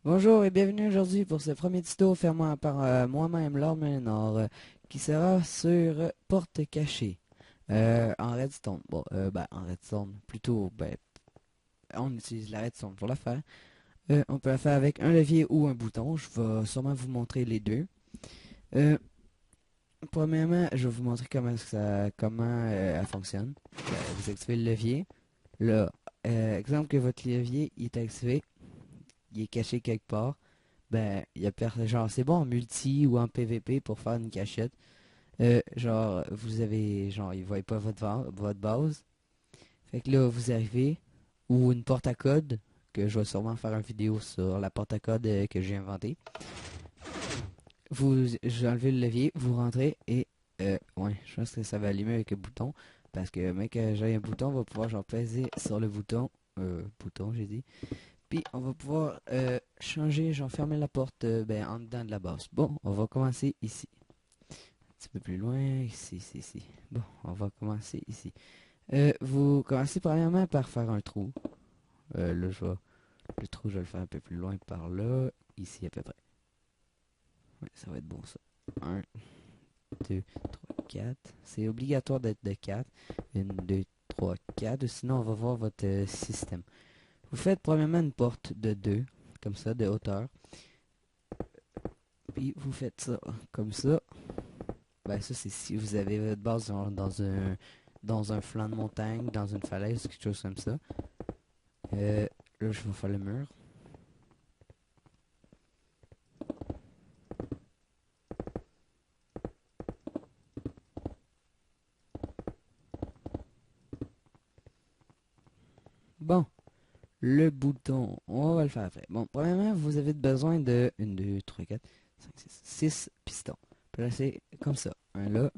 Bonjour et bienvenue aujourd'hui pour ce premier tuto fait par moi-même, Lord Ménard, qui sera sur porte cachée en redstone. Bon, en redstone, plutôt, on utilise la redstone pour la faire. On peut la faire avec un levier ou un bouton. Je vais sûrement vous montrer les deux. Euh, Premièrement, je vais vous montrer comment elle fonctionne. Vous activez le levier. Là, exemple que votre levier il est activé, il est caché quelque part. Il y a genre, c'est bon en multi ou en PVP pour faire une cachette. Genre, vous avez, genre, ils voient pas votre base. Fait que là, vous arrivez, ou une porte à code, que je vais sûrement faire une vidéo sur la porte à code que j'ai inventée. Vous enlevez le levier, vous rentrez et, ouais, je pense que ça va allumer avec le bouton. Parce que, mec, j'ai un bouton, on va pouvoir, genre, peser sur le bouton. Bouton, j'ai dit. Puis on va pouvoir changer, genre fermer la porte en dedans de la base. Bon, on va commencer ici. Un petit peu plus loin, ici, ici, ici. Bon, on va commencer ici. Vous commencez premièrement par faire un trou. Là, le trou, je vais le faire un peu plus loin par là. Ici à peu près. Ouais, ça va être bon ça. Un, 2, 3, 4. C'est obligatoire d'être de 4. 1, 2, 3, 4. Sinon, on va voir votre système. Vous faites premièrement une porte de 2, comme ça, de hauteur. Puis vous faites ça comme ça. Ça c'est si vous avez votre base dans un flanc de montagne, dans une falaise, quelque chose comme ça. Là je vais faire le mur. Bon, le bouton, on va le faire après. Bon, premièrement, vous avez besoin de 1, 2, 3, 4, 5, 6 pistons. Placez comme ça. Un là,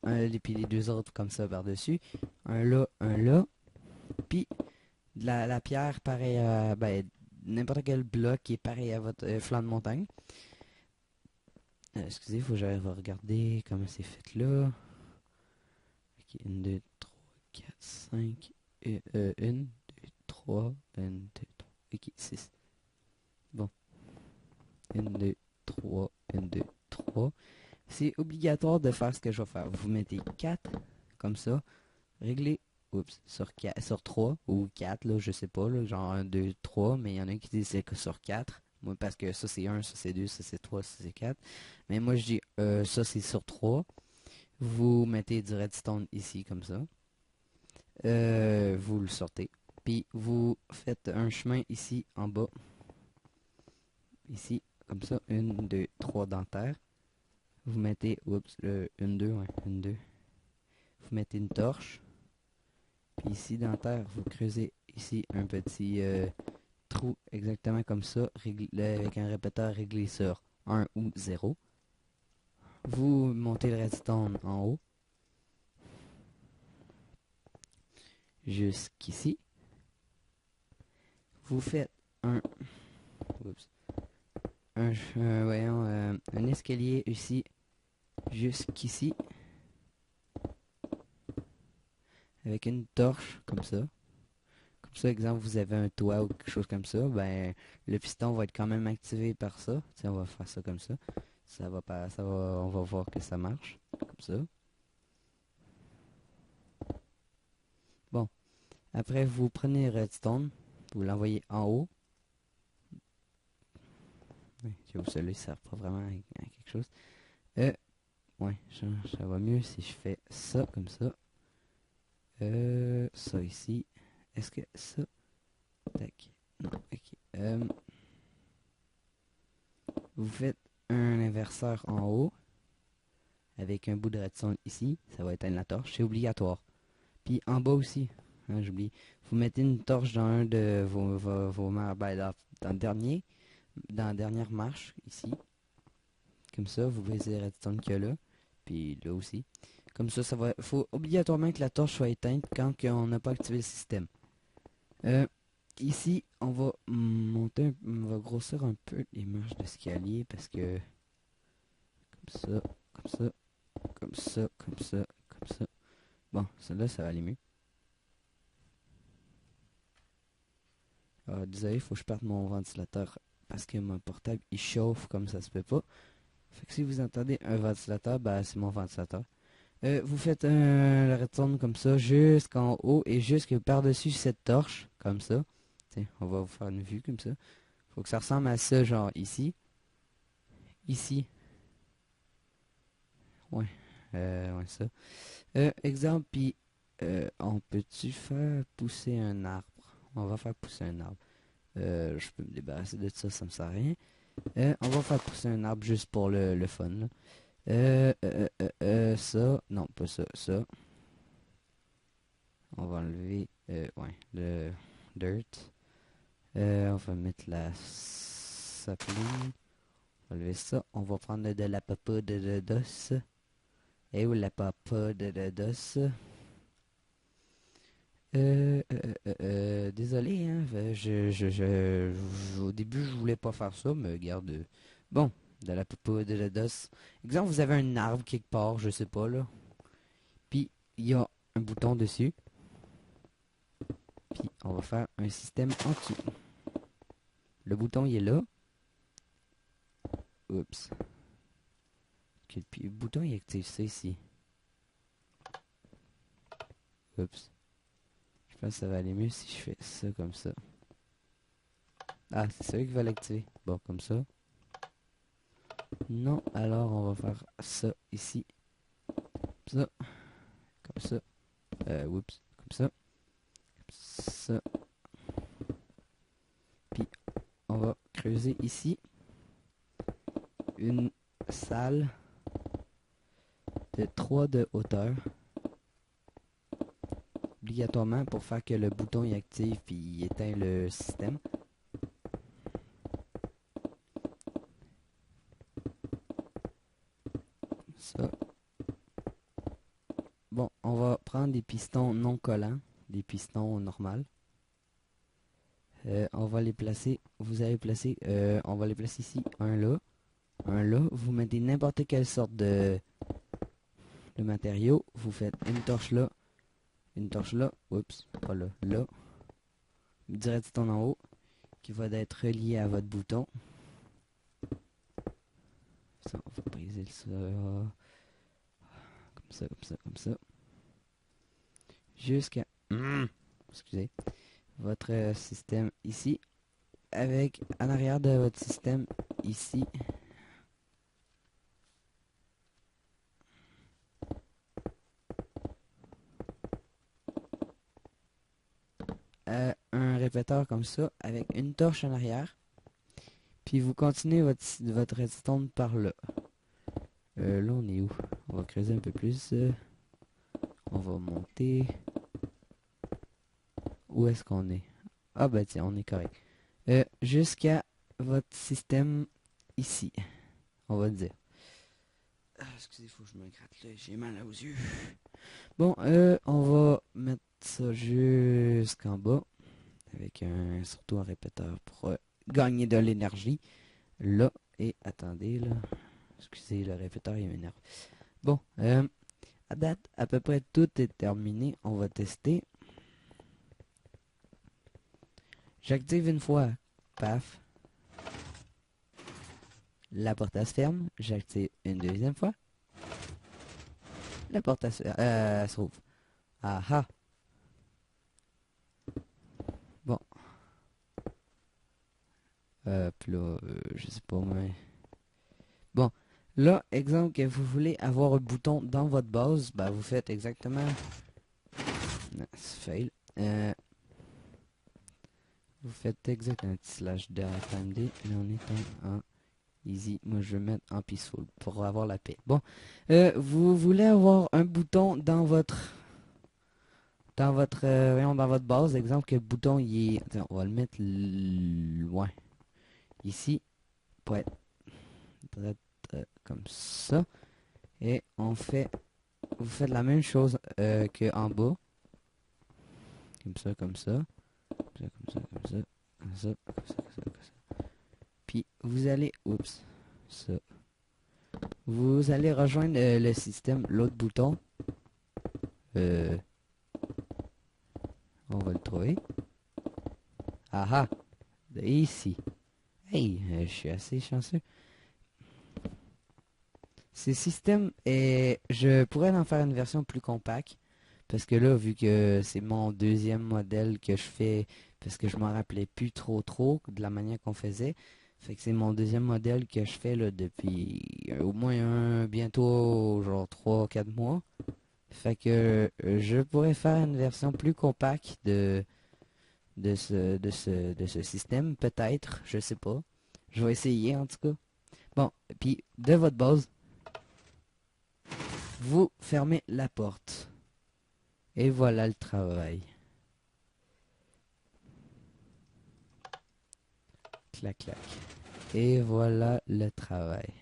et puis les deux autres comme ça par-dessus. Un là, puis la pierre pareil à n'importe quel bloc qui est pareil à votre flanc de montagne. Excusez, il faut que j'aille regarder comment c'est fait là. Ok, 1, 2, 3, 4, 5. 1, 2, 3, 1, 2, 3. Ok, 6. Bon, 1, 2, 3, 1, 2, 3. C'est obligatoire de faire ce que je vais faire. Vous mettez 4 comme ça. Réglez sur 3 ou 4, là, je sais pas, là, genre 1, 2, 3, mais il y en a qui disent que sur 4. Moi, parce que ça c'est 1, ça c'est 2, ça c'est 3, ça c'est 4. Mais moi je dis ça c'est sur 3. Vous mettez du redstone ici comme ça. Vous le sortez. Puis vous faites un chemin ici en bas. Ici, comme ça. 1, 2, 3 dentaires. Vous mettez, le 1, 2, ouais, 1, 2. Vous mettez une torche. Puis ici, dentaire, vous creusez ici un petit trou exactement comme ça, avec un répéteur réglé sur 1 ou 0. Vous montez le redstone en haut, jusqu'ici. Vous faites un, oups, un escalier ici, jusqu'ici, avec une torche comme ça. Comme ça, exemple, vous avez un toit ou quelque chose comme ça, le piston va être quand même activé par ça. Tiens, on va faire ça comme ça. Ça va pas, ça va, on va voir que ça marche. Comme ça. Bon. Après, vous prenez redstone, vous l'envoyez en haut. Oui, j'avoue, celui-là, ça sert pas vraiment à quelque chose. Euh, ouais, ça va mieux si je fais ça comme ça. Ça ici. Est-ce que ça. Tac. Non, ok. Vous faites un inverseur en haut avec un bout de redstone ici. Ça va éteindre la torche. C'est obligatoire. Puis en bas aussi. Hein, j'oublie. Vous mettez une torche dans un de vos dans le dernier. Dans la dernière marche ici. Comme ça, vous voyez les redstone qu'il y a là. Puis là aussi. Comme ça, faut obligatoirement que la torche soit éteinte quand on n'a pas activé le système. Euh, Ici, on va on va grossir un peu les marches d'escalier parce que comme ça, comme ça, comme ça, comme ça, comme ça. Bon, celle-là, ça va aller mieux. Désolé, il faut que je parte mon ventilateur parce que mon portable il chauffe comme ça se peut pas. Fait que si vous entendez un ventilateur, bah c'est mon ventilateur. Vous faites le redstone comme ça jusqu'en haut et jusque par-dessus cette torche, comme ça. Tiens, on va vous faire une vue comme ça. Faut que ça ressemble à ça, genre ici. Ici. Ouais. Ouais, ça. Exemple, puis on peut-tu faire pousser un arbre? On va faire pousser un arbre. Je peux me débarrasser de ça, ça me sert à rien. On va faire pousser un arbre juste pour le fun, là. Ça. Non, pas ça. Ça. On va enlever, ouais, le dirt. On va mettre la sapling. On va enlever ça. On va prendre de la papa de d'os. Et où la papa de d'os? Désolé, hein, au début, je voulais pas faire ça, mais regarde. Bon, de la papa de d'os. Exemple, vous avez un arbre quelque part, je sais pas, là. Puis, il y a un bouton dessus. Puis, on va faire un système en dessous. Le bouton, il est là. Oups. Okay, puis, le bouton, il active ça ici. Oups. Je pense que ça va aller mieux si je fais ça comme ça. Ah, c'est ça qu'il va l'activer. Bon, comme ça. Non, alors on va faire ça ici. Ça. Comme ça. Oups. Comme ça. Ça. Puis, on va creuser ici une salle de 3 de hauteur. Obligatoirement pour faire que le bouton y active puis il éteint le système. Ça. Bon, on va prendre des pistons non collants, des pistons normaux. On va les placer, vous allez placer, on va les placer ici, un là. Vous mettez n'importe quelle sorte de matériau. Vous faites une torche là, oups, pas là, là. Direct en haut, qui va être relié à votre bouton. Ça, on va briser ça. Comme ça, comme ça, comme ça. Jusqu'à... excusez. Votre système ici. Avec, en arrière de votre système, ici. Un répéteur comme ça, avec une torche en arrière. Puis vous continuez votre redstone par là. Là, on est où? On va creuser un peu plus. On va monter. Où est-ce qu'on est? Ah bah tiens, on est correct. Jusqu'à votre système ici. On va dire. Ah, excusez, il faut que je me gratte là, j'ai mal aux yeux. Bon, on va mettre ça jusqu'en bas. Avec surtout un répéteur pour gagner de l'énergie. Là, et attendez là. Excusez, le répéteur il m'énerve. Bon, à date, à peu près tout est terminé. On va tester. J'active une fois. Paf. La porte se ferme. J'active une deuxième fois. La porte se rouvre. Ah ah. Bon. Puis là, je sais pas, mais... Bon. Là, exemple que vous voulez avoir un bouton dans votre base, bah vous faites exactement... Non, c'est fail. Vous faites exactement un petit slash .fmd. Là, on est en easy. Moi, je vais mettre en peaceful pour avoir la paix. Bon. Vous voulez avoir un bouton dans votre... Dans votre base, exemple que le bouton il est... Attends, on va le mettre loin. Ici. Pour être comme ça. Et on fait... Vous faites la même chose que en bas. Comme ça, comme ça. Comme ça, comme ça, comme ça, comme ça, comme ça, comme ça. Puis vous allez... Oups. Ça. Vous allez rejoindre le système, l'autre bouton. On va le trouver. Ah ah. Ici. Hey, je suis assez chanceux. Ce système est... Je pourrais en faire une version plus compacte. Parce que là, vu que c'est mon deuxième modèle que je fais, parce que je m'en rappelais plus trop de la manière qu'on faisait. Fait que c'est mon deuxième modèle que je fais là depuis au moins bientôt genre 3 4 mois. Fait que je pourrais faire une version plus compacte de ce système, peut-être, je sais pas. Je vais essayer en tout cas. Bon, puis de votre base, vous fermez la porte. Et voilà le travail. Clac, clac. Et voilà le travail.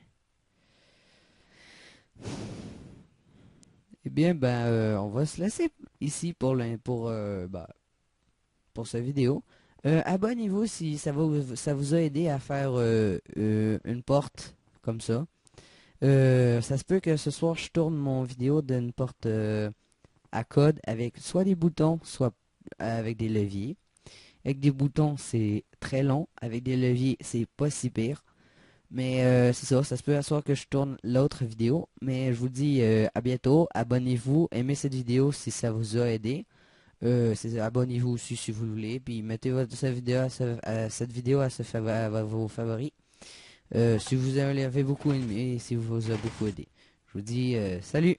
Eh bien, ben, on va se laisser ici pour cette vidéo. Abonnez-vous si ça vous a aidé à faire une porte comme ça. Ça se peut que ce soir je tourne mon vidéo d'une porte à code avec soit des boutons, soit avec des leviers. Avec des boutons, c'est très long. Avec des leviers, c'est pas si pire. Mais c'est ça, ça se peut à soir que je tourne l'autre vidéo. Mais je vous dis à bientôt. Abonnez-vous, aimez cette vidéo si ça vous a aidé. Abonnez-vous aussi si vous voulez. Puis mettez cette vidéo à vos favoris. Si vous avez beaucoup aimé, si vous a beaucoup aidé. Je vous dis salut!